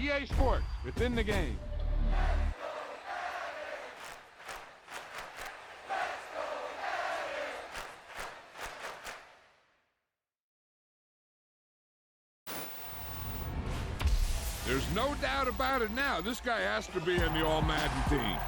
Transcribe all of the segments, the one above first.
EA Sports. It's in the game. There's no doubt about it now. This guy has to be in the All-Madden team.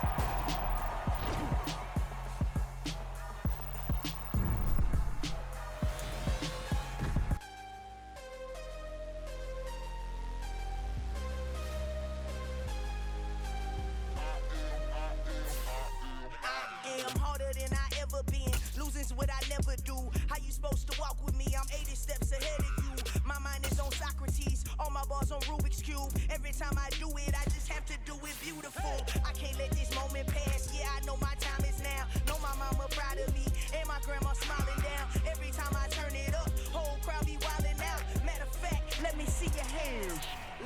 What I never do. How you supposed to walk with me? I'm 80 steps ahead of you. My mind is on Socrates, all my bars on Rubik's Cube. Every time I do it, I just have to do it beautiful. I can't let this moment pass. Yeah, I know my time is now. Know my mama proud of me, and my grandma smiling down. Every time I turn it up, whole crowd be wilding out. Matter of fact, let me see your hands.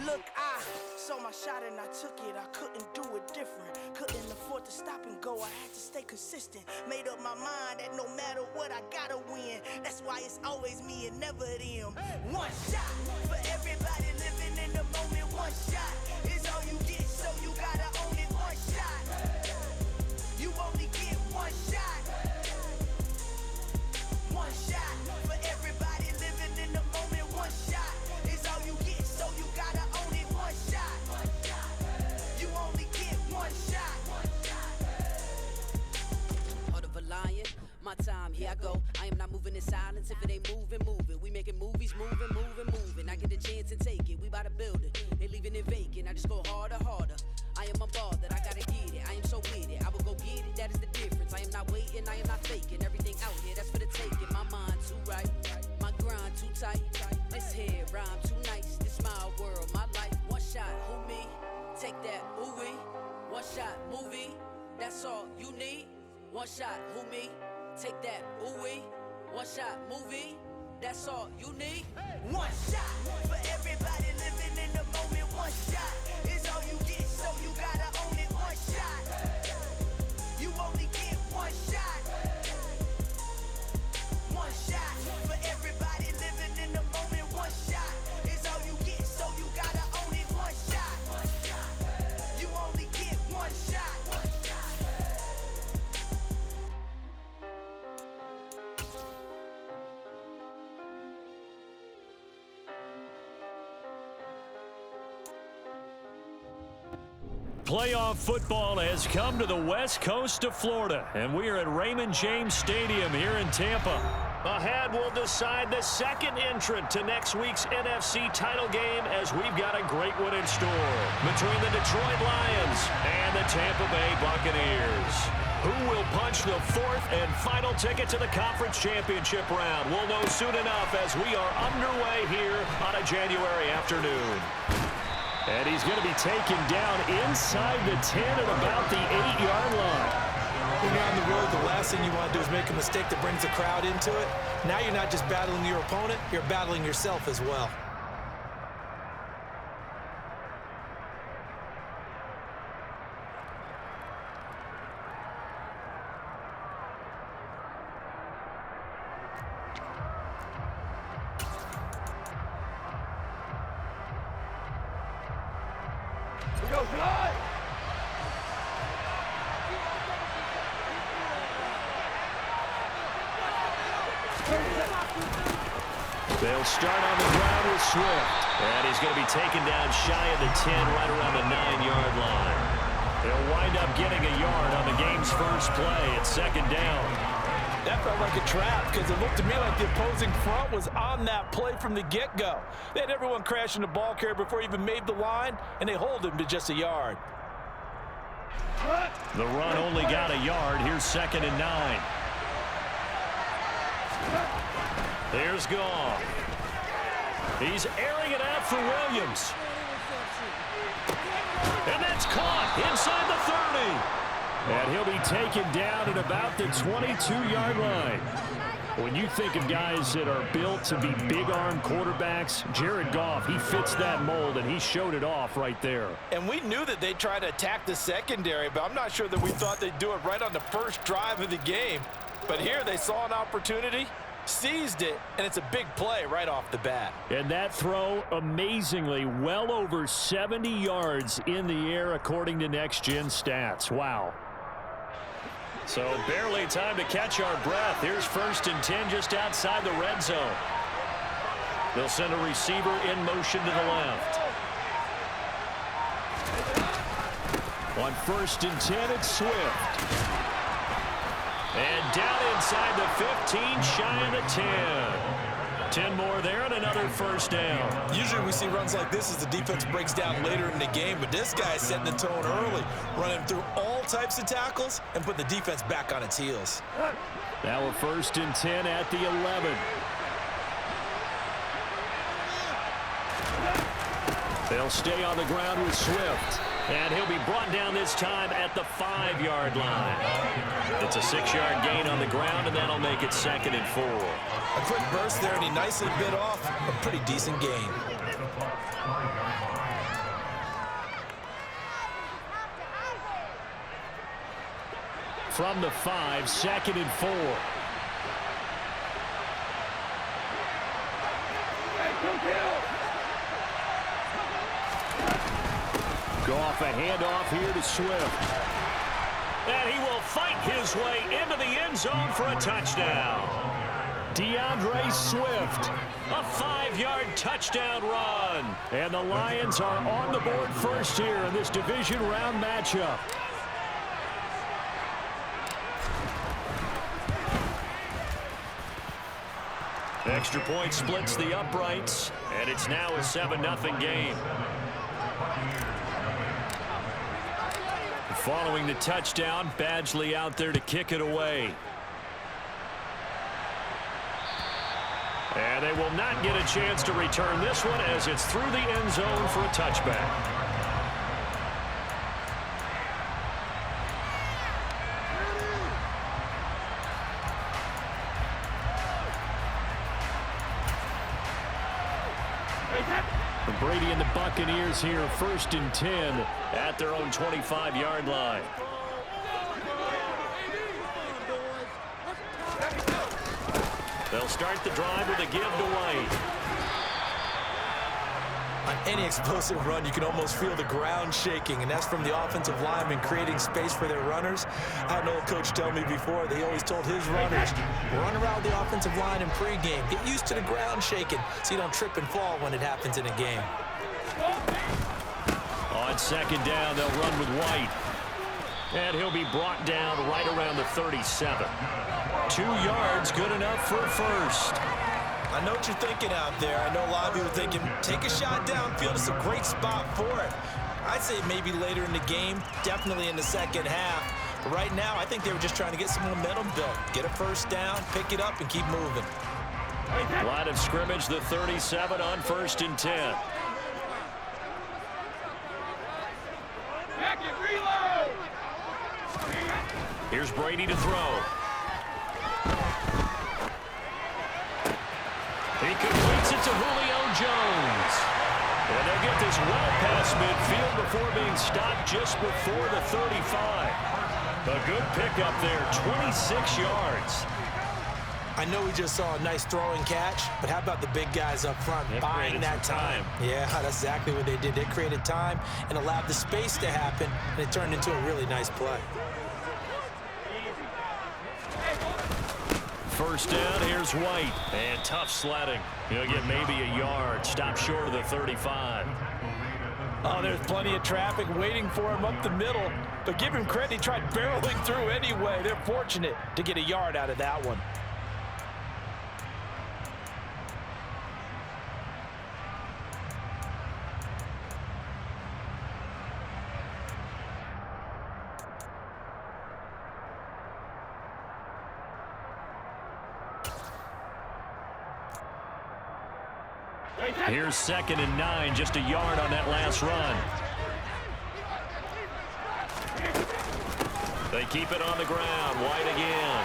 Look, I saw my shot and I took it. I couldn't do it different. Couldn't afford to stop and go. I had to stay consistent. Made up my mind that no matter what, I gotta win. That's why it's always me and never them. One shot for everybody living in the moment. One shot is all you get, so you gotta own it. One shot. You only get one shot. One shot for everybody living in the moment. One shot is all you get, so you gotta own it. One shot. You only get one shot. Heart of a lion, my time, here I go. I am not moving in silence. If it ain't moving, move it. We making movies, moving, moving, moving. I get a chance and take it. We bout to build it. They leaving it vacant. I just go harder, harder. I am a ball that I gotta get it. I am so with it. I will go get it. That is the difference. I am not waiting. I am not faking. Everything out here, that's for the taking. My mind too right. My grind too tight. This head rhyme too nice. This my world, my life. One shot, who me? Take that, ooh wee. One shot, movie. That's all you need. One shot, who me? Take that, ooh wee. One shot, movie. That's all you need. One shot for everybody living in the moment. One shot is all you get, so you gotta own it. One shot. You only get one shot. One shot for everybody living in the moment. One shot is all you get, so you gotta own it. One shot. You only get one shot. Playoff football has come to the west coast of Florida, and we are at Raymond James Stadium here in Tampa. Ahead, we'll decide the second entrant to next week's NFC title game, as we've got a great one in store between the Detroit Lions and the Tampa Bay Buccaneers. Who will punch the fourth and final ticket to the conference championship round? We'll know soon enough as we are underway here on a January afternoon. And he's going to be taken down inside the 10 at about the 8-yard line. When you're on the road, the last thing you want to do is make a mistake that brings the crowd into it. Now you're not just battling your opponent, you're battling yourself as well. They'll start on the ground with Swift. And he's going to be taken down shy of the 10, right around the 9-yard line. They'll wind up getting a yard on the game's first play. It's second down. That felt like a trap, because it looked to me like the opposing front was on that play from the get-go. They had everyone crashing the ball carrier before he even made the line, and they hold him to just a yard. The run only got a yard. Here's second and 9. Here's Goff. He's airing it out for Williams. And that's caught inside the 30. And he'll be taken down at about the 22-yard line. When you think of guys that are built to be big-arm quarterbacks, Jared Goff, he fits that mold, and he showed it off right there. And we knew that they'd try to attack the secondary, but I'm not sure that we thought they'd do it right on the first drive of the game. But here they saw an opportunity Seized it, and it's a big play right off the bat. And that throw, amazingly, well over 70 yards in the air, according to Next Gen Stats. Wow. So barely time to catch our breath. Here's 1st and 10 just outside the red zone. They'll send a receiver in motion to the left. On 1st and 10, it's Swift. And down inside the 15, shy of the 10. 10 more there and another 1st down. Usually we see runs like this as the defense breaks down later in the game, but this guy's setting the tone early, running through all types of tackles and put the defense back on its heels. Now a 1st and 10 at the 11. They'll stay on the ground with Swift. And he'll be brought down this time at the 5-yard line. It's a 6-yard gain on the ground, and that'll make it 2nd and 4. A quick burst there, and he nicely bit off a pretty decent gain. From the 5, 2nd and 4. Go off a handoff here to Swift. And he will fight his way into the end zone for a touchdown. DeAndre Swift, a 5-yard touchdown run. And the Lions are on the board first here in this division round matchup. Extra point splits the uprights, and it's now a 7-0 game. Following the touchdown, Badgley out there to kick it away. And they will not get a chance to return this one as it's through the end zone for a touchback. Brady and the Buccaneers here, 1st and 10 at their own 25-yard line. They'll start the drive with a give to White. On any explosive run, you can almost feel the ground shaking, and that's from the offensive linemen creating space for their runners. I had an old coach tell me before, they always told his runners, run around the offensive line in pregame. Get used to the ground shaking so you don't trip and fall when it happens in a game. On 2nd down, they'll run with White. And he'll be brought down right around the 37. 2 yards, good enough for a 1st. I know what you're thinking out there. I know a lot of people are thinking, take a shot downfield. It's a great spot for it. I'd say maybe later in the game, definitely in the second half. But right now, I think they were just trying to get some momentum built. Get a 1st down, pick it up, and keep moving. Line of scrimmage, the 37 on 1st and 10. Here's Brady to throw. He completes it to Julio Jones. And they'll get this well past midfield before being stopped just before the 35. A good pickup there, 26 yards. I know we just saw a nice throwing catch, but how about the big guys up front buying that time? Yeah, that's exactly what they did. They created time and allowed the space to happen, and it turned into a really nice play. 1st down, here's White. And tough sledding. He'll get maybe a yard. Stop short of the 35. Oh, there's plenty of traffic waiting for him up the middle. But give him credit, he tried barreling through anyway. They're fortunate to get a yard out of that one. Here's 2nd and 9, just a yard on that last run. They keep it on the ground. White again.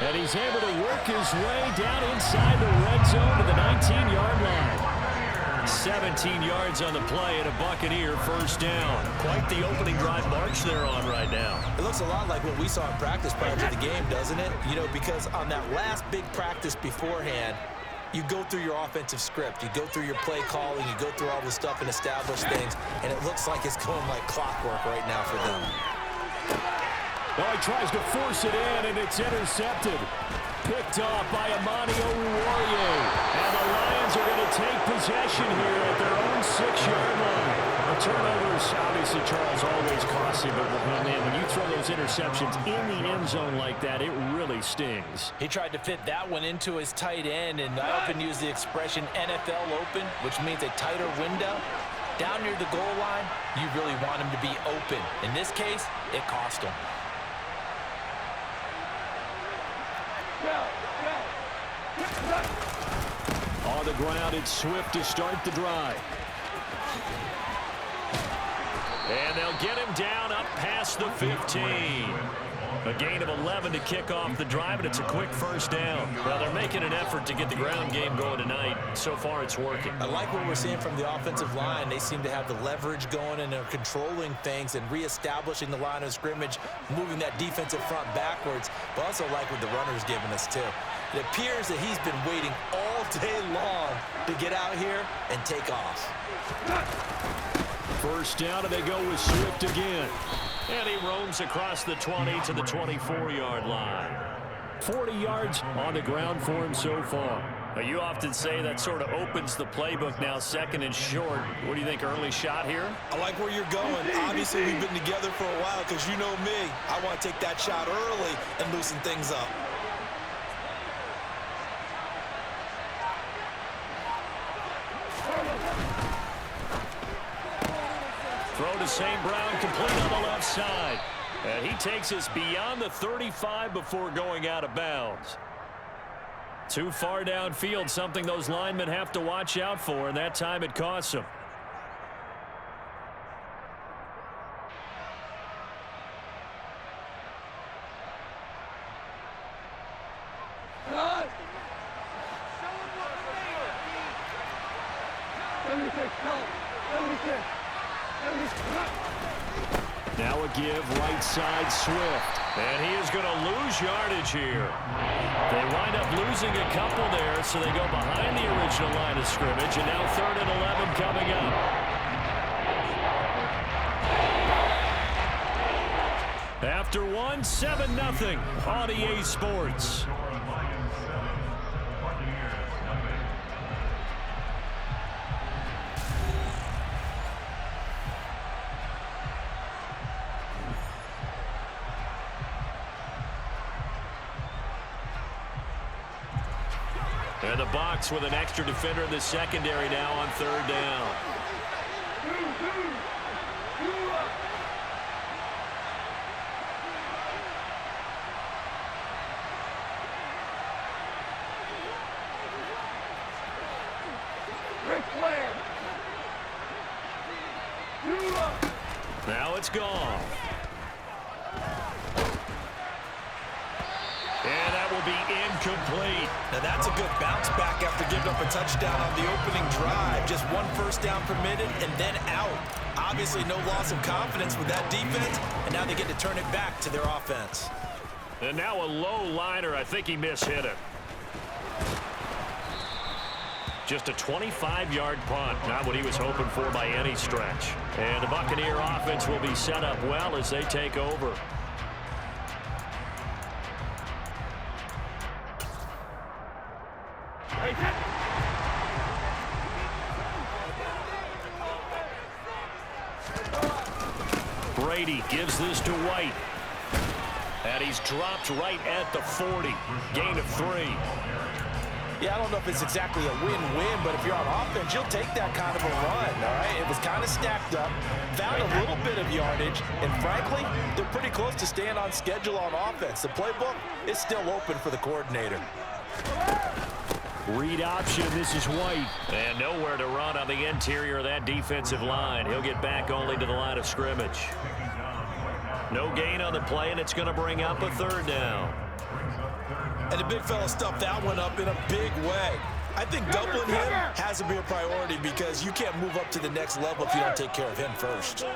And he's able to work his way down inside the red zone to the 19-yard line. 17 yards on the play and a Buccaneer first down. Quite the opening drive march they're on right now. It looks a lot like what we saw in practice prior to the game, doesn't it? You know, because on that last big practice beforehand, you go through your offensive script, you go through your play calling, you go through all the stuff and establish things, and it looks like it's going like clockwork right now for them. Well, he tries to force it in, and it's intercepted. Picked off by Amani Oruwariye. And the Lions are going to take possession here at their own 6-yard line. The turnovers, obviously, Charles, always costly, but when you throw those interceptions in the end zone like that, it really stings. He tried to fit that one into his tight end, and I often use the expression NFL open, which means a tighter window. Down near the goal line, you really want him to be open. In this case, it cost him. On the ground, it's Swift to start the drive. And they'll get him down up past the 15. A gain of 11 to kick off the drive, and it's a quick first down. Well, they're making an effort to get the ground game going tonight. So far, it's working. I like what we're seeing from the offensive line. They seem to have the leverage going, and they're controlling things and reestablishing the line of scrimmage, moving that defensive front backwards. But I also like what the runner's giving us, too. It appears that he's been waiting all day long to get out here and take off. First down, and they go with Swift again. And he roams across the 20 to the 24-yard line. 40 yards on the ground for him so far. Now, you often say that sort of opens the playbook now, second and short. What do you think, early shot here? I like where you're going. Obviously, we've been together for a while because you know me. I want to take that shot early and loosen things up. Throw to St. Brown, complete on the left side. And he takes us beyond the 35 before going out of bounds. Too far downfield, something those linemen have to watch out for, and that time it costs them. Now a give right side Swift. And he is going to lose yardage here. They wind up losing a couple there, so they go behind the original line of scrimmage, and now 3rd and 11 coming up. After one, 7-0 on EA Sports. And the box with an extra defender in the secondary now on 3rd down. Now it's gone. And that will be incomplete. Now that's a good bounce back after giving up a touchdown on the opening drive. Just one first down permitted and then out. Obviously no loss of confidence with that defense, and now they get to turn it back to their offense. And now a low liner. I think he mishit it. Just a 25-yard punt. Not what he was hoping for by any stretch. And the Buccaneer offense will be set up well as they take over. Brady gives this to White. And he's dropped right at the 40. Gain of 3. Yeah, I don't know if it's exactly a win-win, but if you're on offense, you'll take that kind of a run, all right? It was kind of stacked up, found a little bit of yardage, and frankly, they're pretty close to staying on schedule on offense. The playbook is still open for the coordinator. Read option, this is White. And nowhere to run on the interior of that defensive line. He'll get back only to the line of scrimmage. No gain on the play, and it's going to bring up a 3rd down. And the big fella stuffed that one up in a big way. I think doubling him has to be a priority because you can't move up to the next level if you don't take care of him first.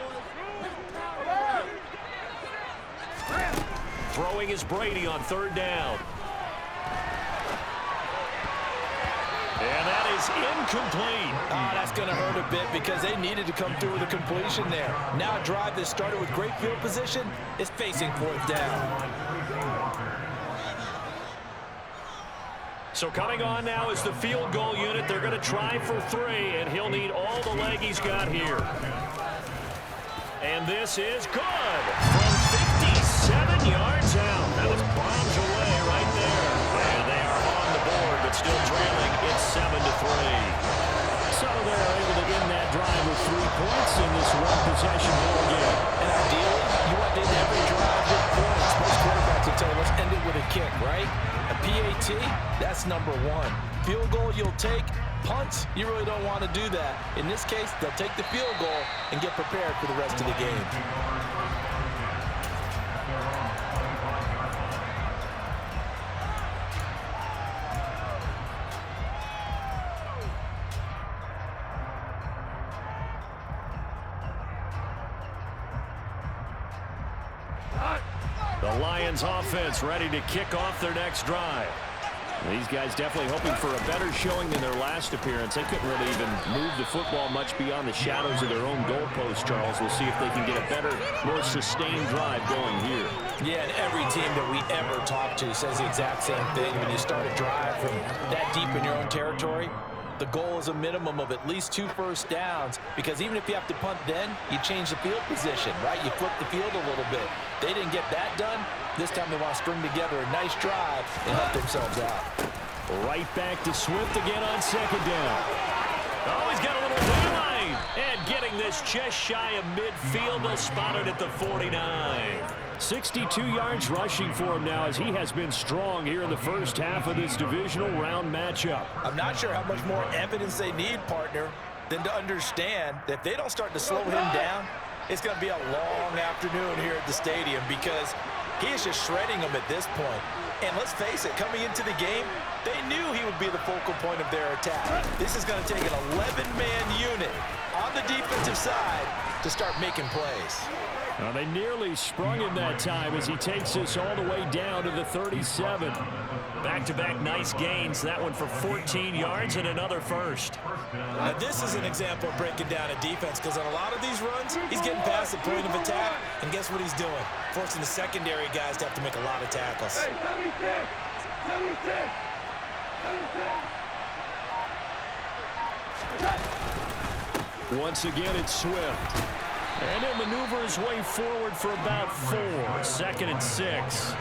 Throwing is Brady on third down. And that is incomplete. Oh, that's going to hurt a bit because they needed to come through with a completion there. Now a drive that started with great field position is facing fourth down. So coming on now is the field goal unit. They're going to try for 3, and he'll need all the leg he's got here. And this is good from 57 yards out. That was bombs away right there. And they are on the board, but still trailing. It's 7-3. So they're able to end that drive with 3 points in this one-possession ball game. And ideally, you want to end every drive with points. Most quarterbacks will tell you, let's end it with a kick, right? A PAT, that's number 1. Field goal you'll take. Punts, you really don't want to do that. In this case, they'll take the field goal and get prepared for the rest of the game. The Lions offense ready to kick off their next drive. These guys definitely hoping for a better showing than their last appearance. They couldn't really even move the football much beyond the shadows of their own goalpost, Charles. We'll see if they can get a better, more sustained drive going here. Yeah, and every team that we ever talk to says the exact same thing. When you start a drive from that deep in your own territory, the goal is a minimum of at least 2 first downs, because even if you have to punt then, you change the field position, right? You flip the field a little bit. They didn't get that done. This time they want to string together a nice drive and help themselves out. Right back to Swift again on second down. Oh, he's got a little daylight. And getting this just shy of midfield. They'll spot it at the 49. 62 yards rushing for him now as he has been strong here in the first half of this divisional round matchup. I'm not sure how much more evidence they need, partner, than to understand that if they don't start to slow him down, it's going to be a long afternoon here at the stadium because he is just shredding them at this point. And let's face it, coming into the game, they knew he would be the focal point of their attack. This is going to take an 11-man unit on the defensive side to start making plays. Well, they nearly sprung him that time as he takes us all the way down to the 37. Back-to-back nice gains. That one for 14 yards and another first. Now, this is an example of breaking down a defense because on a lot of these runs, he's getting past the point of attack, and guess what he's doing? Forcing the secondary guys to have to make a lot of tackles. Once again, it's Swift. And he'll maneuver his way forward for about 4. 2nd and 6.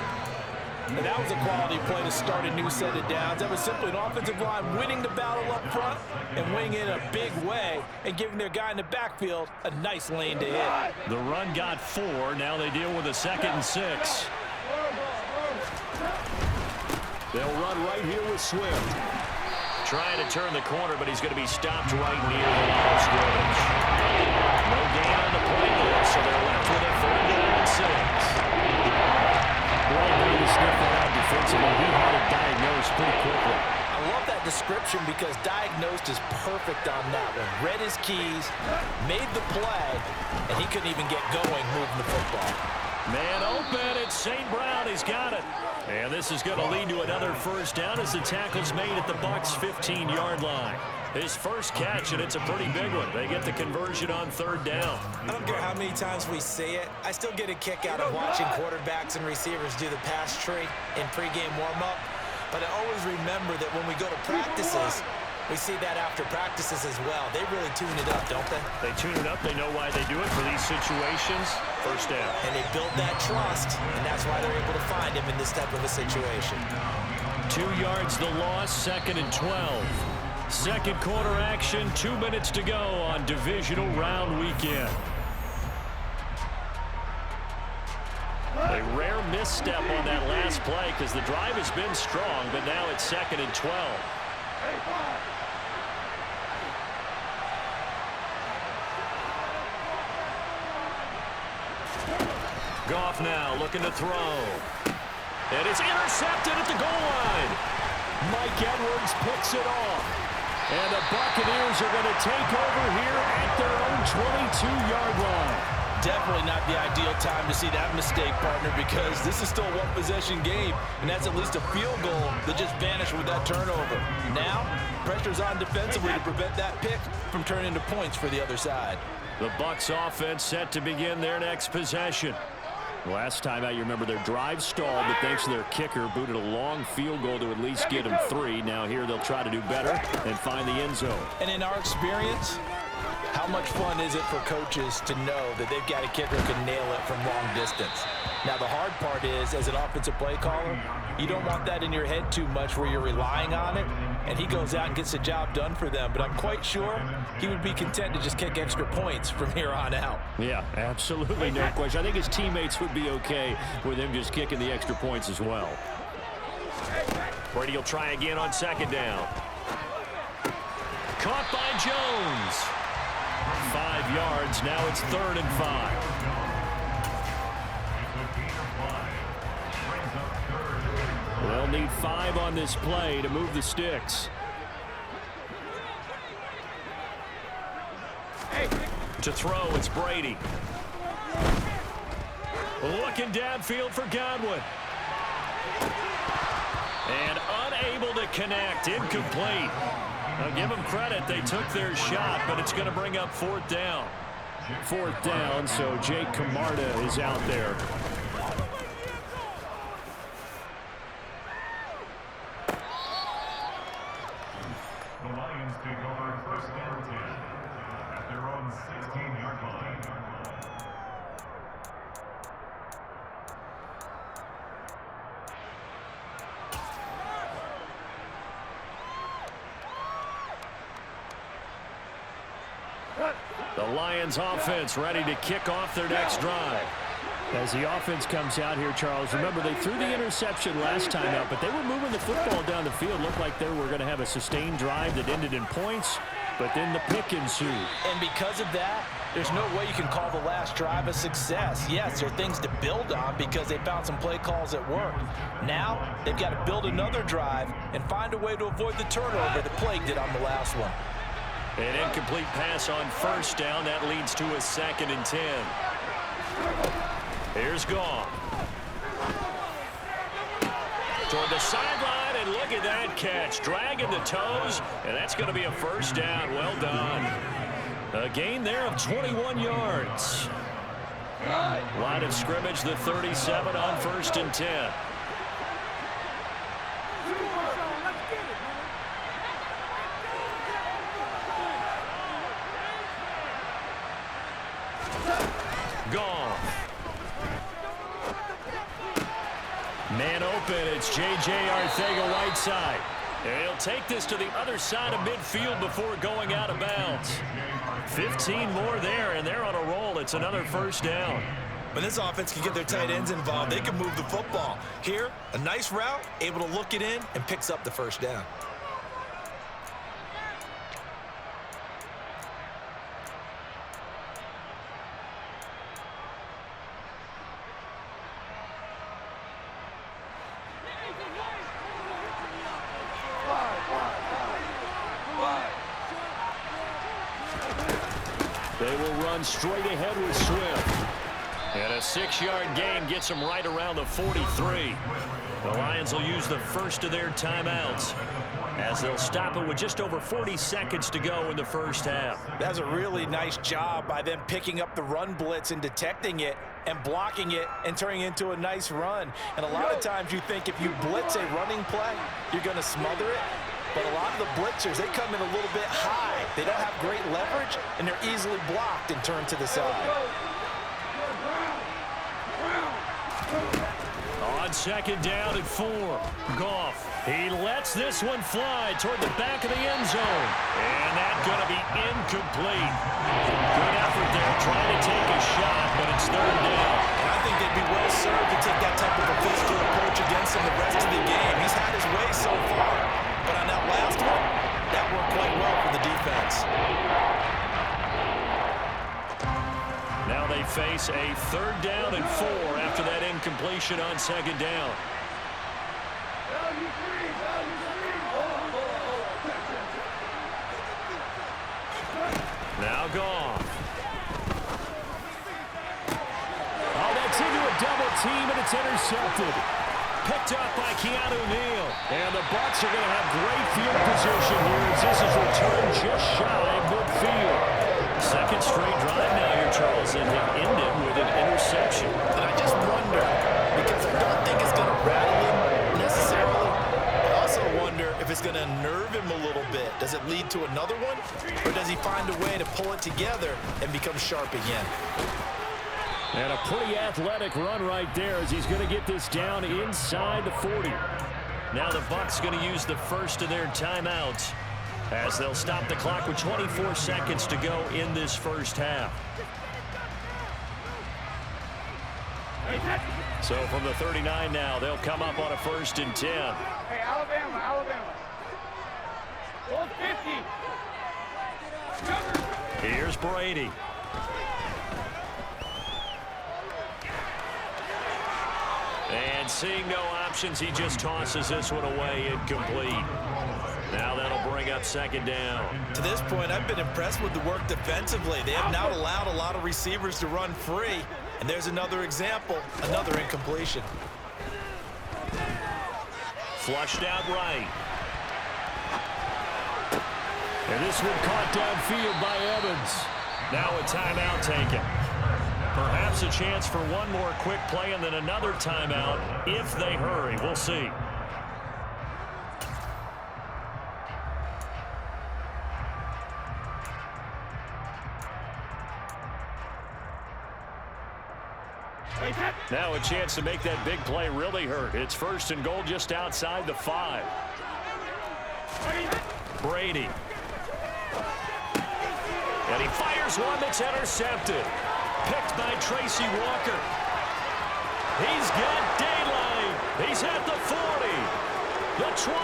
And that was a quality play to start a new set of downs. That was simply an offensive line winning the battle up front and winning it in a big way and giving their guy in the backfield a nice lane to hit. The run got 4. Now they deal with a 2nd and 6. They'll run right here with Swift. Trying to turn the corner, but he's going to be stopped right near the line of scrimmage. No gain on the play there, so they're left with a 3rd down and 6. Well, way to sniff that out defensively. He had it diagnosed pretty quickly. I love that description because diagnosed is perfect on that one. Read his keys, made the play, and he couldn't even get going moving the football. Man open, it's St. Brown. He's got it. And this is going to lead to another first down as the tackle's made at the Bucs' 15-yard line. His first catch, and it's a pretty big one. They get the conversion on 3rd down. I don't care how many times we say it. I still get a kick out of watching quarterbacks and receivers do the pass tree in pregame warm-up. But I always remember that when we go to practices, we see that after practices as well. They really tune it up, don't they? They tune it up. They know why they do it for these situations. First down. And they build that trust, and that's why they're able to find him in this type of a situation. 2 yards the loss, 2nd and 12. Second quarter action, 2 minutes to go on divisional round weekend. A rare misstep on that last play because the drive has been strong, but now it's 2nd and 12. Goff now looking to throw. And it's intercepted at the goal line. Mike Edwards picks it off. And the Buccaneers are going to take over here at their own 22-yard line. Definitely not the ideal time to see that mistake, partner, because this is still a one-possession game, and that's at least a field goal that just vanished with that turnover. Now, pressure's on defensively to prevent that pick from turning into points for the other side. The Bucs offense set to begin their next possession. Last time out, you remember their drive stalled, but thanks to their kicker, booted a long field goal to at least get them 3. Now here they'll try to do better and find the end zone. And in our experience, how much fun is it for coaches to know that they've got a kicker who can nail it from long distance? Now, the hard part is, as an offensive play caller, you don't want that in your head too much where you're relying on it, and he goes out and gets the job done for them. But I'm quite sure he would be content to just kick extra points from here on out. Yeah, absolutely, no question. I think his teammates would be okay with him just kicking the extra points as well. Brady will try again on second down. Caught by Jones. 5 yards. Now it's 3rd and 5. They'll need 5 on this play to move the sticks. To throw, it's Brady. Looking downfield for Godwin. And unable to connect. Incomplete. I'll give them credit. They took their shot, but it's going to bring up 4th down. 4th down, so Jake Camarda is out there. The Lions take over 1st and 10 at their own 16-yard line. The Lions offense ready to kick off their next drive. As the offense comes out here, Charles, remember they threw the interception last time out, but they were moving the football down the field. Looked like they were going to have a sustained drive that ended in points, but then the pick ensued. And because of that, there's no way you can call the last drive a success. Yes, there are things to build on because they found some play calls that worked. Now, they've got to build another drive and find a way to avoid the turnover that plagued it on the last one. An incomplete pass on 1st down. That leads to a 2nd and 10. Here's Goff. Toward the sideline, and look at that catch. Dragging the toes, and that's going to be a 1st down. Well done. A gain there of 21 yards. Line of scrimmage, the 37 on 1st and 10. Goff. Man open, it's J.J. Arcega-Whiteside. And he'll take this to the other side of midfield before going out of bounds. 15 more there, and they're on a roll. It's another 1st down. When this offense can get their tight ends involved, they can move the football. Here, a nice route, able to look it in, and picks up the 1st down. They will run straight ahead with Swift. And a 6-yard gain gets them right around the 43. The Lions will use the first of their timeouts as they'll stop it with just over 40 seconds to go in the 1st half. That's a really nice job by them picking up the run blitz and detecting it and blocking it and turning it into a nice run. And a lot of times you think if you blitz a running play, you're going to smother it. But a lot of the blitzers, they come in a little bit high. They don't have great leverage, and they're easily blocked and turned to the side. On 2nd down and 4, Goff. He lets this one fly toward the back of the end zone. And that's going to be incomplete. Good effort there, trying to take a shot, but it's 3rd down. And I think they'd be well served to take that type of a physical approach against him the rest of the game. He's had his way so far. But on that last one, that worked quite well for the defense. Now they face a 3rd down and 4 after that incompletion on 2nd down. Goff. Oh, that's into a double team, and it's intercepted. Picked up by Keanu Neal. And the Bucs are going to have great field position here as this is returned just shy of midfield. Second straight drive now here, Charles, and they ended with an interception. And I just wonder, because I don't think it's going to rattle him necessarily, I also wonder if it's going to nerve him a little bit. Does it lead to another one, or does he find a way to pull it together and become sharp again? And a pretty athletic run right there as he's going to get this down inside the 40. Now the Bucs going to use the first of their timeouts as they'll stop the clock with 24 seconds to go in this first half. So from the 39 now, they'll come up on a 1st and 10. Hey, Alabama. Goal 50. Here's Brady. And seeing no options, he just tosses this one away incomplete. Now that'll bring up 2nd down. To this point, I've been impressed with the work defensively. They have not allowed a lot of receivers to run free. And there's another example, another incompletion. Flushed out right. And this one caught downfield by Evans. Now a timeout taken. Perhaps a chance for one more quick play and then another timeout if they hurry. We'll see. Now a chance to make that big play really hurt. It's 1st and goal just outside the 5. Brady. And he fires one that's intercepted. Picked by Tracy Walker. He's got daylight. He's at the 40. The 20.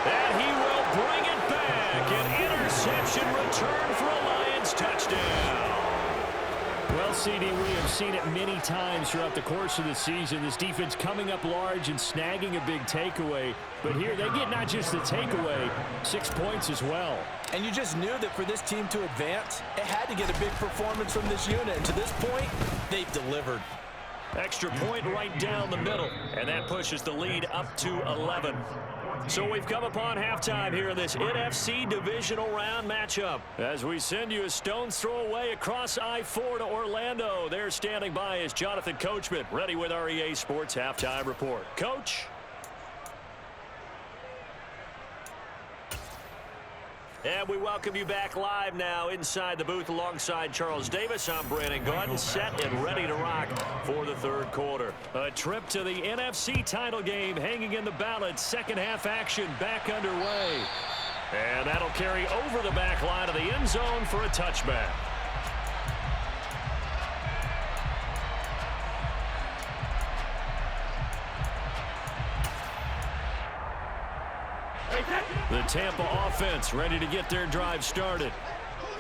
And he will bring it back. An interception return for a Lions touchdown. Well, CD, we have seen it many times throughout the course of the season. This defense coming up large and snagging a big takeaway. But here they get not just the takeaway, 6 points as well. And you just knew that for this team to advance, it had to get a big performance from this unit. And to this point, they've delivered. Extra point right down the middle. And that pushes the lead up to 11. So we've come upon halftime here in this NFC divisional round matchup. As we send you a stone's throw away across I-4 to Orlando. There standing by is Jonathan Coachman, ready with our EA Sports Halftime Report. Coach. And we welcome you back live now inside the booth alongside Charles Davis. I'm Brandon Gaudin, set and ready to rock for the 3rd quarter. A trip to the NFC title game hanging in the balance. Second half action back underway. And that'll carry over the back line of the end zone for a touchback. The Tampa offense ready to get their drive started.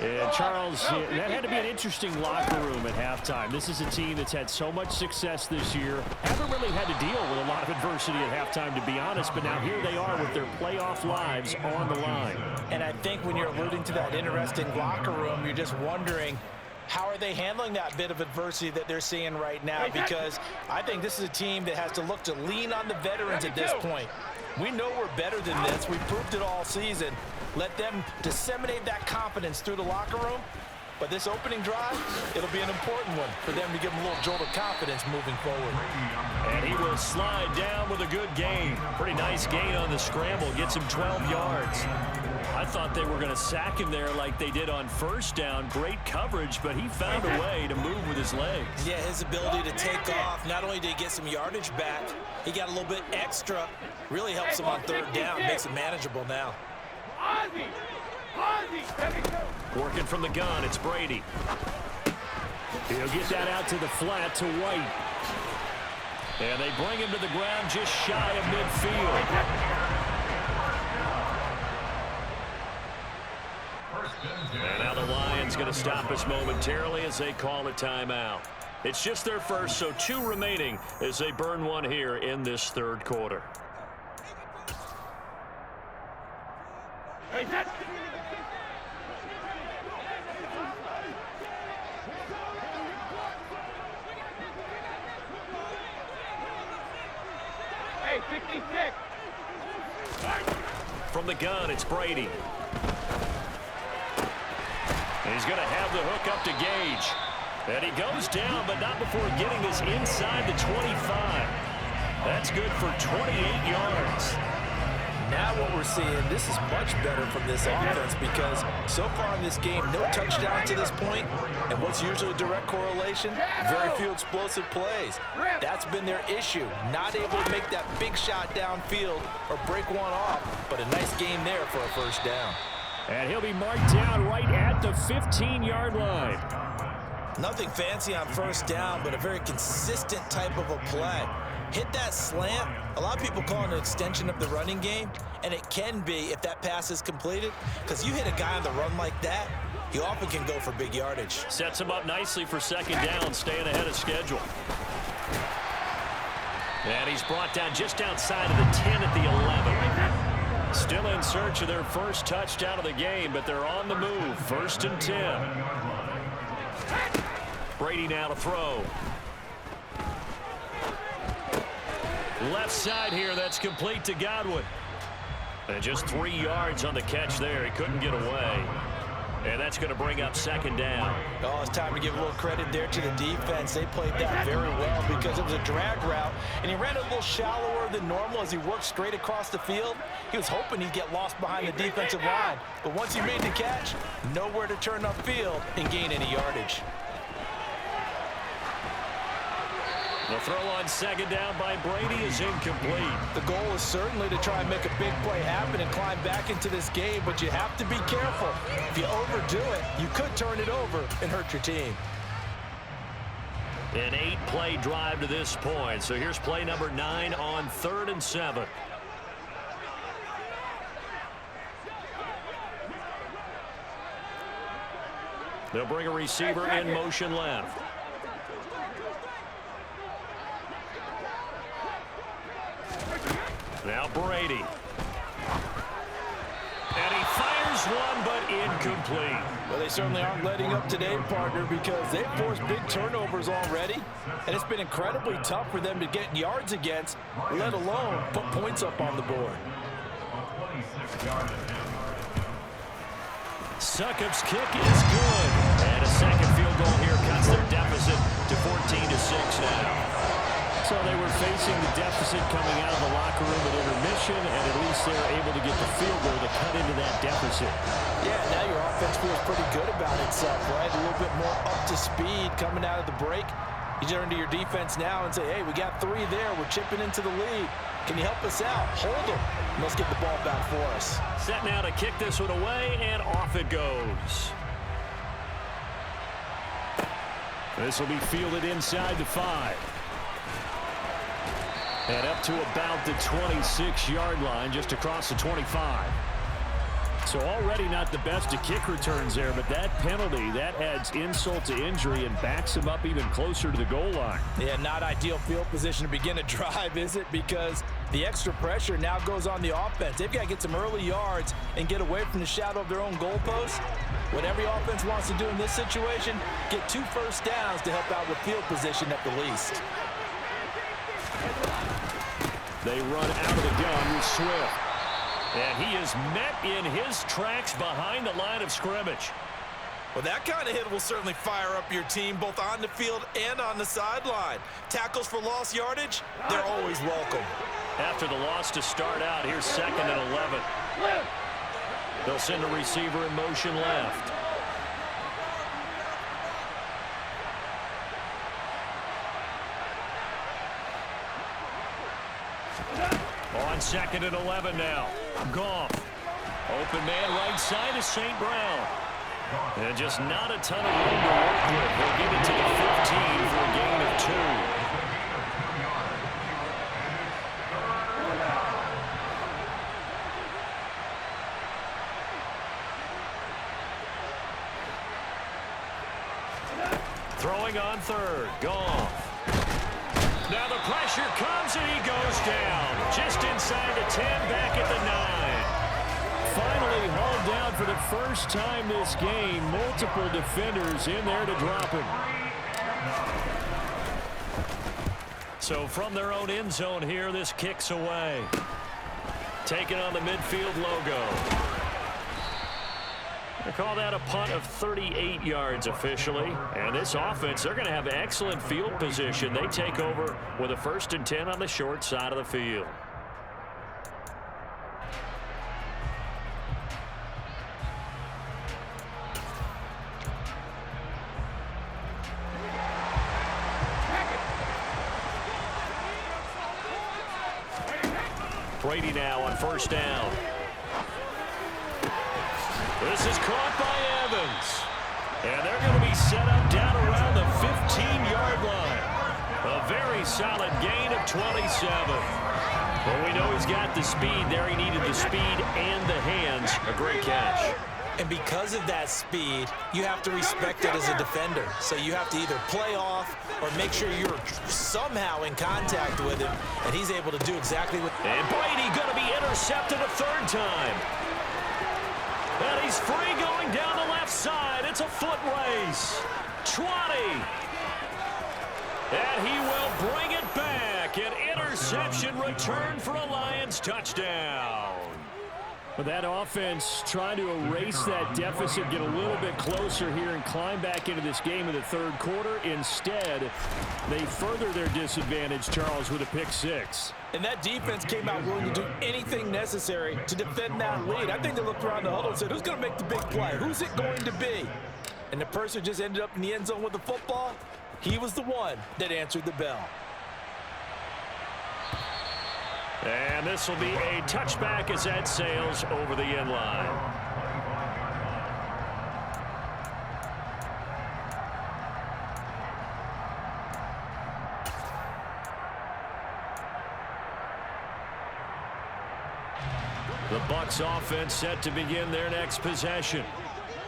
And Charles, that had to be an interesting locker room at halftime. This is a team that's had so much success this year. Haven't really had to deal with a lot of adversity at halftime, to be honest. But now here they are with their playoff lives on the line. And I think when you're alluding to that interesting locker room, you're just wondering, how are they handling that bit of adversity that they're seeing right now? Because I think this is a team that has to look to lean on the veterans at this point. We know we're better than this. We've proved it all season. Let them disseminate that confidence through the locker room. But this opening drive, it'll be an important one for them to give them a little jolt of confidence moving forward. And he will slide down with a good gain. Pretty nice gain on the scramble. Gets him 12 yards. I thought they were going to sack him there like they did on 1st down. Great coverage, but he found a way to move with his legs. Yeah, his ability to take off, not only did he get some yardage back, he got a little bit extra. Really helps him on 3rd down, makes it manageable now. Working from the gun, it's Brady. He'll get that out to the flat to White. And they bring him to the ground just shy of midfield. And now the Lions going to stop us momentarily as they call a timeout. It's just their first, so 2 remaining as they burn one here in this 3rd quarter. 66. From the gun, it's Brady. He's going to have the hook up to Gage. And he goes down, but not before getting this inside the 25. That's good for 28 yards. Now what we're seeing, this is much better from this offense because so far in this game, no touchdown to this point, and what's usually a direct correlation, very few explosive plays. That's been their issue, not able to make that big shot downfield or break one off, but a nice game there for a first down. And he'll be marked down right at the 15-yard line. Nothing fancy on first down, but a very consistent type of a play. Hit that slant. A lot of people call it an extension of the running game, and it can be if that pass is completed, because you hit a guy on the run like that, he often can go for big yardage. Sets him up nicely for second down, staying ahead of schedule. And he's brought down just outside of the 10 at the 11. Still in search of their first touchdown of the game, but they're on the move. First and 10. Brady now to throw. Left side here, that's complete to Godwin. And just 3 yards on the catch there. He couldn't get away. And that's going to bring up second down. Oh, it's time to give a little credit there to the defense. They played that very well because it was a drag route, and he ran a little shallower than normal as he worked straight across the field. He was hoping he'd get lost behind the defensive line. But once he made the catch, nowhere to turn upfield and gain any yardage. The throw on second down by Brady is incomplete. The goal is certainly to try and make a big play happen and climb back into this game, but you have to be careful. If you overdo it, you could turn it over and hurt your team. An 8-play drive to this point. So here's play number 9 on 3rd and 7. They'll bring a receiver in motion left. Now Brady. And he fires one, but incomplete. Well, they certainly aren't letting up today, partner, because they've forced big turnovers already, and it's been incredibly tough for them to get yards against, let alone put points up on the board. Succop's kick is good. And a second field goal here cuts their deficit to 14-6 now. So they were facing the deficit coming out of the locker room at intermission, and at least they were able to get the field goal to cut into that deficit. Yeah, now your offense feels pretty good about itself, right? A little bit more up to speed coming out of the break. You turn to your defense now and say, hey, we got 3 there. We're chipping into the lead. Can you help us out? Hold them. Let's get the ball back for us. Set now to kick this one away, and off it goes. This will be fielded inside the 5. And up to about the 26-yard line, just across the 25. So already not the best of kick returns there, but that penalty, that adds insult to injury and backs him up even closer to the goal line. Yeah, not ideal field position to begin a drive, is it? Because the extra pressure now goes on the offense. They've got to get some early yards and get away from the shadow of their own goalpost. What every offense wants to do in this situation, get 2 first downs to help out with field position at the least. They run out of the gun with Swift. And he is met in his tracks behind the line of scrimmage. Well, that kind of hit will certainly fire up your team both on the field and on the sideline. Tackles for lost yardage, they're always welcome. After the loss to start out, here's 2nd and 11. They'll send a receiver in motion left. On 2nd and 11 now. Goff. Open man right side is St. Brown. And just not a ton of room to work with. They'll give it to the 15 for a gain of 2. Throwing on 3rd. Goff. Now the pressure comes and he goes down. Just inside the 10, back at the 9. Finally hauled down for the first time this game. Multiple defenders in there to drop him. So from their own end zone here, this kicks away. Taking on the midfield logo. They call that a punt of 38 yards officially. And this offense, they're going to have excellent field position. They take over with a 1st and 10 on the short side of the field. Brady now on 1st down. This is caught by Evans. And they're going to be set up down around the 15-yard line. A very solid gain of 27. Well, we know he's got the speed there. He needed the speed and the hands. A great catch. And because of that speed, you have to respect it as a defender. So you have to either play off or make sure you're somehow in contact with him, and he's able to do exactly what... And Brady going to be intercepted a 3rd time. And he's free going down the left side. It's a foot race. 20. And he will bring it back. An interception return for a Lions touchdown. But that offense trying to erase that deficit, get a little bit closer here and climb back into this game in the 3rd quarter. Instead, they further their disadvantage, Charles, with a pick 6. And that defense came out willing to do anything necessary to defend that lead. I think they looked around the huddle and said, who's going to make the big play? Who's it going to be? And the person just ended up in the end zone with the football. He was the one that answered the bell. And this will be a touchback as that sails over the end line. The Bucs offense set to begin their next possession.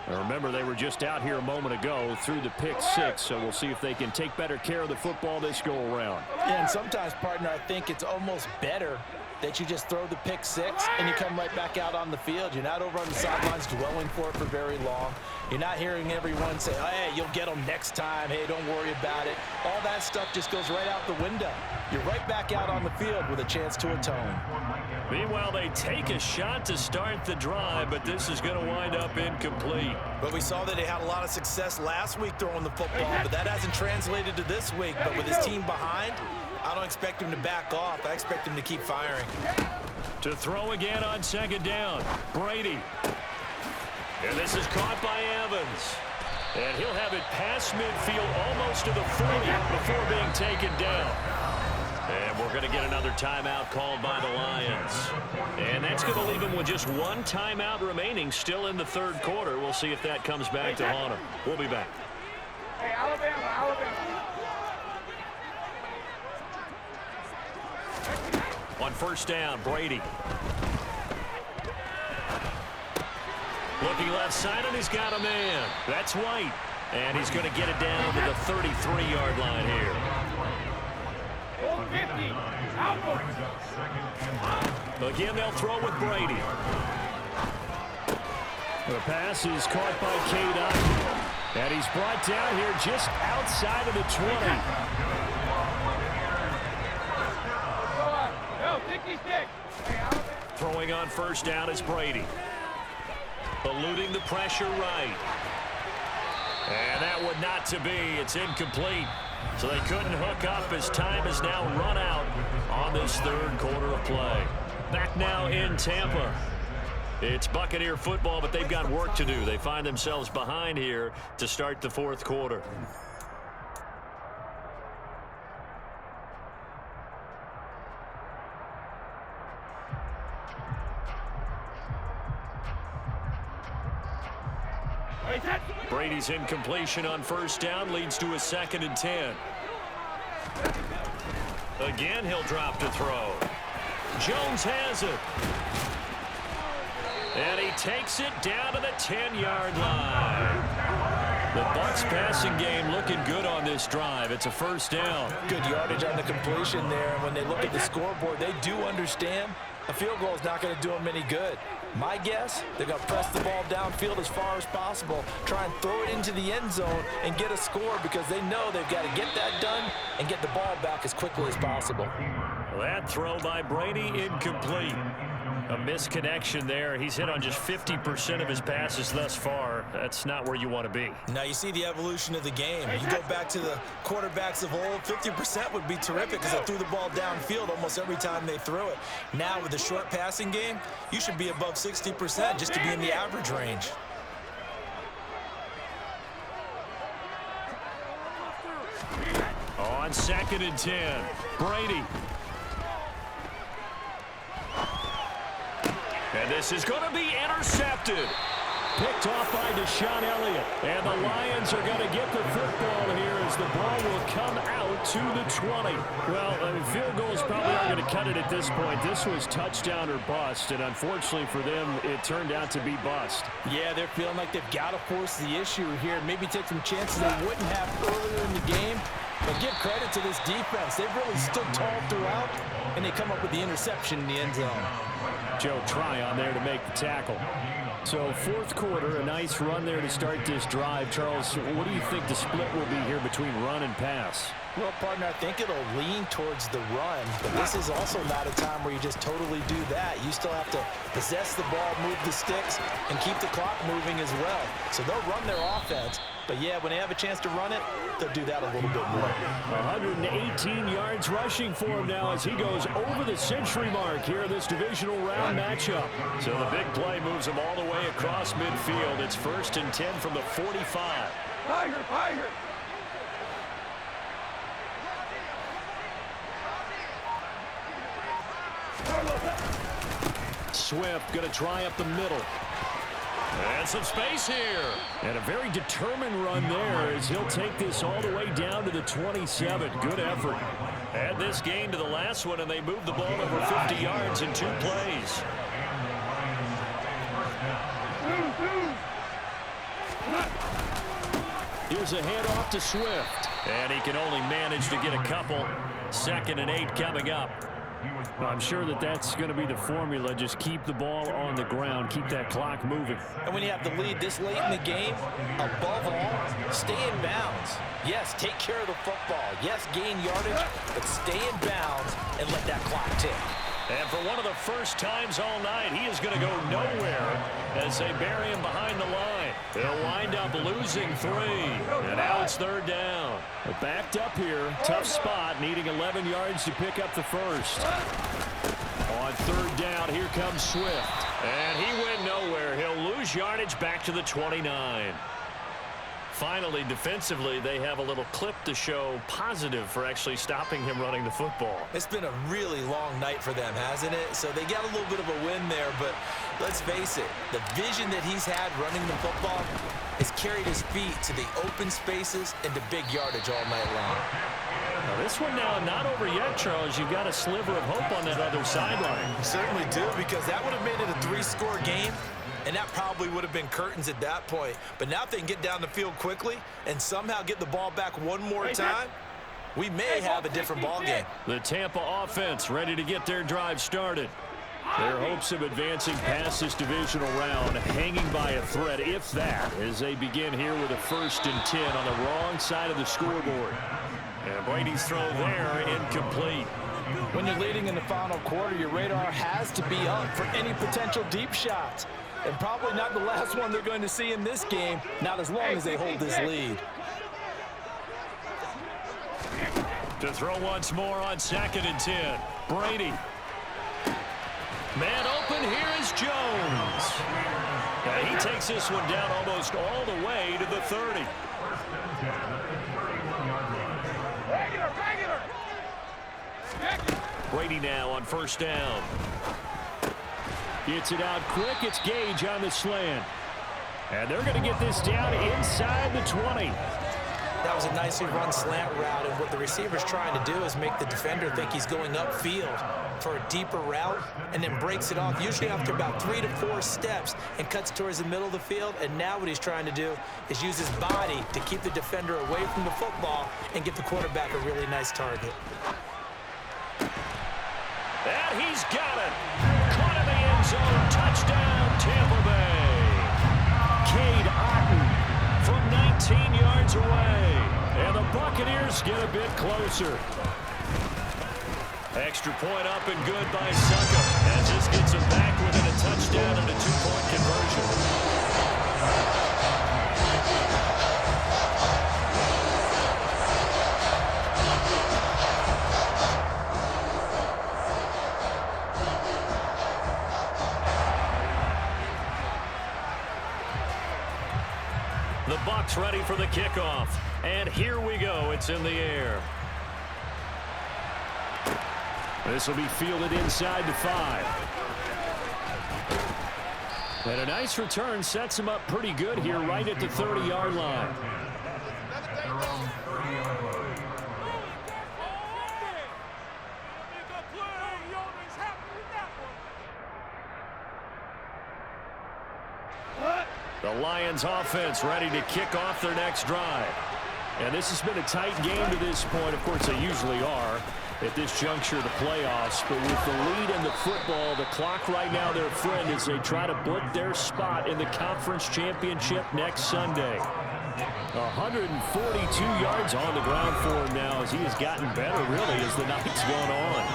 Now remember, they were just out here a moment ago through the pick 6, so we'll see if they can take better care of the football this go around. Yeah, and sometimes, partner, I think it's almost better that you just throw the pick 6 and you come right back out on the field. You're not over on the sidelines dwelling for it for very long. You're not hearing everyone say, oh, hey, you'll get them next time. Hey, don't worry about it. All that stuff just goes right out the window. You're right back out on the field with a chance to atone. Meanwhile, they take a shot to start the drive, but this is going to wind up incomplete. But we saw that they had a lot of success last week throwing the football, but that hasn't translated to this week. But with his team behind, I don't expect him to back off. I expect him to keep firing. To throw again on 2nd down, Brady. And this is caught by Evans. And he'll have it past midfield almost to the 40 before being taken down. And we're going to get another timeout called by the Lions. And that's going to leave them with just one timeout remaining still in the 3rd quarter. We'll see if that comes back to haunt them. We'll be back. Hey, Alabama. On 1st down, Brady. Looking left side, and he's got a man. That's White. And he's going to get it down to the 33-yard line here. Again, they'll throw with Brady. The pass is caught by Cade. And he's brought down here just outside of the 20. Throwing on 1st down is Brady. Eluding the pressure right. And that would not to be. It's incomplete. So they couldn't hook up as time is now run out on this 3rd quarter of play. Back now in Tampa. It's Buccaneer football, but they've got work to do. They find themselves behind here to start the 4th quarter. Brady's incompletion on 1st down leads to a 2nd and 10. Again, he'll drop to throw. Jones has it. And he takes it down to the 10-yard line. The Bucs passing game looking good on this drive. It's a 1st down. Good yardage on the completion there. And when they look at the scoreboard, they do understand A field goal is not going to do them any good. My guess, they're going to press the ball downfield as far as possible, try and throw it into the end zone and get a score because they know they've got to get that done and get the ball back as quickly as possible. That throw by Brady incomplete. A misconnection there. He's hit on just 50% of his passes thus far. That's not where you want to be. Now you see the evolution of the game. You go back to the quarterbacks of old, 50% would be terrific because they threw the ball downfield almost every time they threw it. Now with the short passing game, you should be above 60% just to be in the average range. On 2nd and 10, Brady. And this is going to be intercepted. Picked off by Deshaun Elliott. And the Lions are going to get the football here as the ball will come out to the 20. Well, field goals probably aren't going to cut it at this point. This was touchdown or bust, and unfortunately for them, it turned out to be bust. Yeah, they're feeling like they've got to force the issue here. Maybe take some chances they wouldn't have earlier in the game. But give credit to this defense. They've really stood tall throughout, and they come up with the interception in the end zone. Joe Tryon there to make the tackle. So fourth quarter, a nice run there to start this drive. Charles, what do you think the split will be here between run and pass? Well, partner, I think it'll lean towards the run, but this is also not a time where you just totally do that. You still have to possess the ball, move the sticks, and keep the clock moving as well. So they'll run their offense, but yeah, when they have a chance to run it, they'll do that a little bit more. 118 yards rushing for him now as he goes over the century mark here in this divisional round matchup. So the big play moves him all the way across midfield. It's 1st and 10 from the 45. Tiger, Tiger. Swift going to try up the middle. And some space here. And a very determined run there as he'll take this all the way down to the 27. Good effort. Add this game to the last one, and they moved the ball over 50 yards in 2 plays. Here's a handoff to Swift. And he can only manage to get a couple. 2nd and 8 coming up. I'm sure that's going to be the formula. Just keep the ball on the ground. Keep that clock moving. And when you have the lead this late in the game, above all, stay in bounds. Yes, take care of the football. Yes, gain yardage, but stay in bounds and let that clock tick. And for one of the first times all night, he is going to go nowhere as they bury him behind the line. They'll wind up losing 3. And now it's 3rd down. They're backed up here. Tough spot, needing 11 yards to pick up the first. On 3rd down, here comes Swift. And he went nowhere. He'll lose yardage back to the 29. Finally, defensively, they have a little clip to show positive for actually stopping him running the football. It's been a really long night for them, hasn't it? So they got a little bit of a win there, but let's face it, the vision that he's had running the football has carried his feet to the open spaces and to big yardage all night long. Now this one now not over yet, Charles. You've got a sliver of hope on that other sideline. You certainly do, because that would have made it a 3-score game. And that probably would have been curtains at that point. But now if they can get down the field quickly and somehow get the ball back one more time, we may have a different ball game. The Tampa offense ready to get their drive started. Their hopes of advancing past this divisional round hanging by a thread, if that, as they begin here with a 1st and 10 on the wrong side of the scoreboard. And Brady's throw there, incomplete. When you're leading in the final quarter, your radar has to be up for any potential deep shots. And probably not the last one they're going to see in this game, not as long as they hold this lead. To throw once more on 2nd and 10. Brady. Man open, here is Jones. And he takes this one down almost all the way to the 30. Brady now on 1st down. Gets it out quick. It's Gage on the slant. And they're going to get this down inside the 20. That was a nicely run slant route, and what the receiver's trying to do is make the defender think he's going upfield for a deeper route and then breaks it off, usually after about 3 to 4 steps, and cuts towards the middle of the field. And now what he's trying to do is use his body to keep the defender away from the football and get the quarterback a really nice target. And he's got it. zone. Touchdown, Tampa Bay. Cade Otton from 19 yards away. And the Buccaneers get a bit closer. Extra point up and good by Suckup, as this gets him back within a touchdown and a 2-point conversion. The Bucs ready for the kickoff. And here we go. It's in the air. This will be fielded inside the 5. And a nice return sets him up pretty good here right at the 30-yard line. The Lions offense ready to kick off their next drive. And this has been a tight game to this point. Of course, they usually are at this juncture of the playoffs. But with the lead in the football, the clock right now their friend as they try to book their spot in the conference championship next Sunday. 142 yards on the ground for him now as he has gotten better, really, as the night's gone on.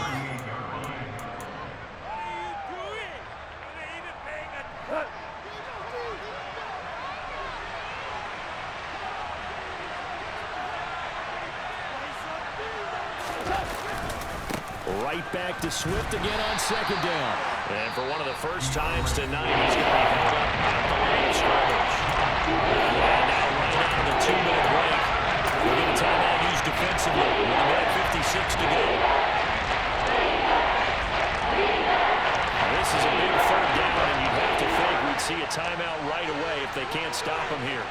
Right back to Swift again on second down. And for one of the first times tonight, he's going to be held up at the line of scrimmage. And now right out of the 2-minute break, we're going to timeout used defensively with a minute 56 to go. This is a big third down, and you'd have to think we'd see a timeout right away if they can't stop him here.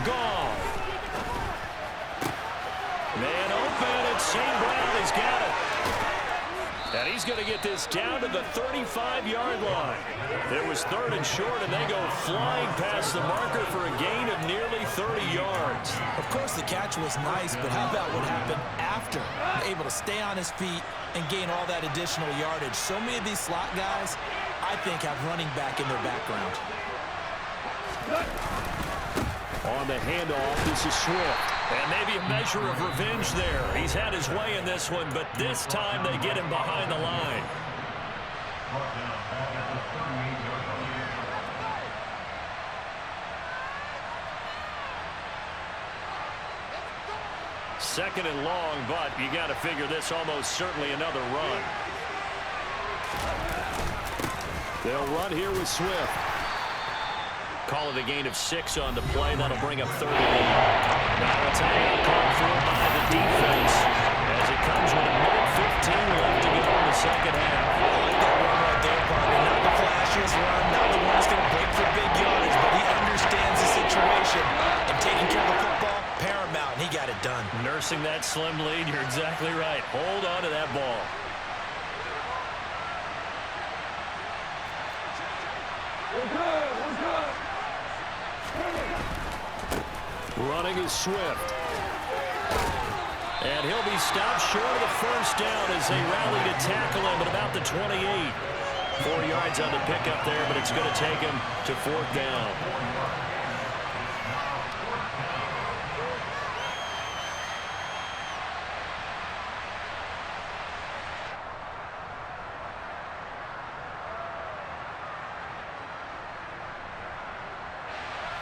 Gone. Man open, and St. Brown has got it. And he's going to get this down to the 35-yard line. It was 3rd and short, and they go flying past the marker for a gain of nearly 30 yards. Of course, the catch was nice, but how about what happened after? Able to stay on his feet and gain all that additional yardage. So many of these slot guys, I think, have running back in their background. On the handoff, this is Swift. And maybe a measure of revenge there. He's had his way in this one, but this time they get him behind the line. Second and long, but you got to figure this almost certainly another run. They'll run here with Swift. Call it a gain of 6 on the play. That'll bring up 38. Now a timeout called for by the defense as it comes with a minute 15 left to go in the second half. I like that run right there, partner. Not the flashiest run, not the one that's going to break for big yardage, but he understands the situation. And taking care of the football, paramount, and he got it done. Nursing that slim lead, you're exactly right. Hold on to that ball. We're good, we're good. Running is Swift. And he'll be stopped short of the first down as they rally to tackle him at about the 28. 4 yards on the pickup there, but it's going to take him to 4th down.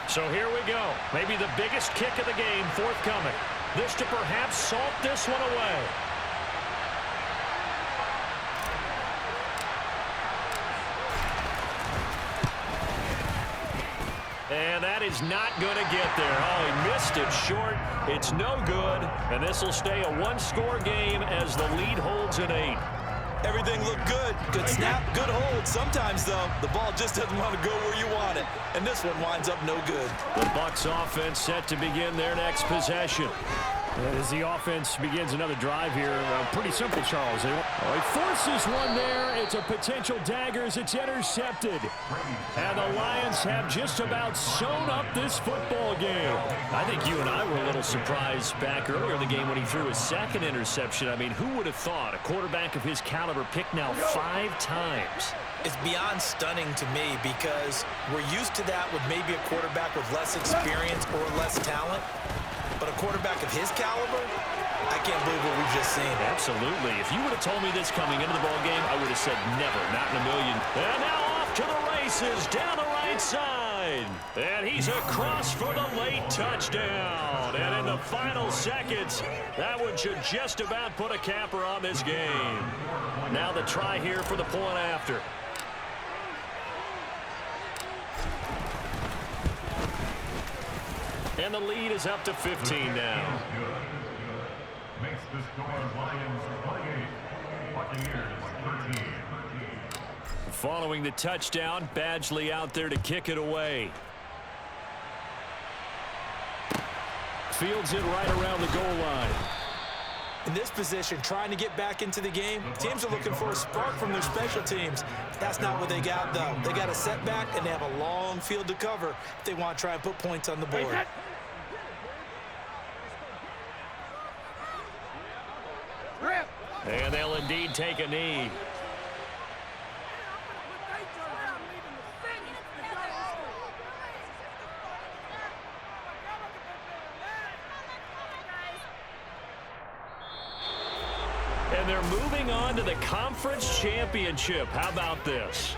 So here we go. Maybe the biggest kick of the game forthcoming. This to perhaps salt this one away. And that is not going to get there. Oh, he missed it short. It's no good. And this will stay a one-score game as the lead holds at 8. Everything looked good. Good snap, good hold. Sometimes, though, the ball just doesn't want to go where you want it. And this one winds up no good. The Bucs offense set to begin their next possession. As the offense begins another drive here, pretty simple, Charles. He forces one there. It It's a potential dagger as it's intercepted. And the Lions have just about sewn up this football game. I think you and I were a little surprised back earlier in the game when he threw his second interception. I mean, who would have thought a quarterback of his caliber picked now 5 times? It's beyond stunning to me because we're used to that with maybe a quarterback with less experience or less talent. But a quarterback of his caliber, I can't believe what we've just seen. Absolutely. If you would have told me this coming into the ballgame, I would have said never, not in a million. And now off to the races down the right side. And he's across for the late touchdown. And in the final seconds, that one should just about put a capper on this game. Now the try here for the point after. And the lead is up to 15 now. Makes the score Lions 28, Buccaneers 13. Following the touchdown, Badgley out there to kick it away. Fields it right around the goal line. In this position, trying to get back into the game, teams are looking for a spark from their special teams. That's not what they got, though. They got a setback, and they have a long field to cover if they want to try and put points on the board. And they'll indeed take a knee. And they're moving on to the conference championship. How about this?